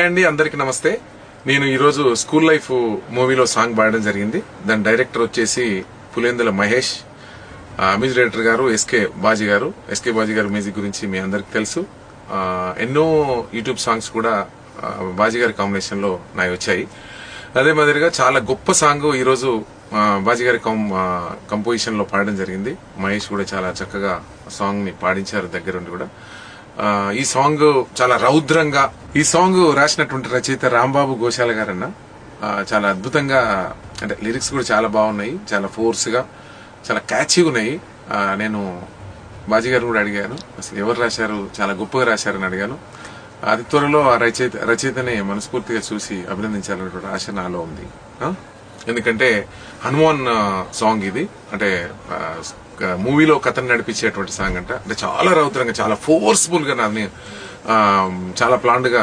Hi అండి, అందరికి నమస్తే. నేను ఈరోజు స్కూల్ లైఫ్ మూవీలో సాంగ్ పాడడం జరిగింది. దాని డైరెక్టర్ వచ్చేసి పులేందుల మహేష్, మ్యూజిక్ డైరెక్టర్ గారు ఎస్కే బాజీ గారు. ఎస్కే బాజీ గారు మ్యూజిక్ గురించి మీ అందరికి తెలుసు. ఎన్నో యూట్యూబ్ సాంగ్స్ కూడా బాజీ గారి కాంబినేషన్ లో నాయి వచ్చాయి. అదే మాదిరిగా చాలా గొప్ప సాంగ్ ఈరోజు బాజీ గారి కంపోజిషన్ లో పాడడం జరిగింది. మహేష్ కూడా చాలా చక్కగా సాంగ్ ని పాడించారు దగ్గరుండి కూడా. ఈ సాంగ్ చాలా రౌద్రంగా, ఈ సాంగ్ రాసినటువంటి రచయిత రాంబాబు గోశాల గారన్న చాలా అద్భుతంగా, అంటే లిరిక్స్ కూడా చాలా బాగున్నాయి, చాలా ఫోర్స్ గా, చాలా క్యాచీగా ఉన్నాయి. నేను బాజీ గారు కూడా అడిగాను, అసలు ఎవరు రాశారు, చాలా గొప్పగా రాశారని అడిగాను. అతి త్వరలో ఆ రచయితని మనస్ఫూర్తిగా చూసి అభినందించాలనేటువంటి ఆశ నాలో ఉంది. ఎందుకంటే హనుమాన్ సాంగ్ ఇది, అంటే మూవీలో కథను నడిపించేటువంటి సాంగ్ అంటే చాలా రౌద్రంగా, చాలా ఫోర్స్ఫుల్ గా, చాలా ప్లాన్డ్ గా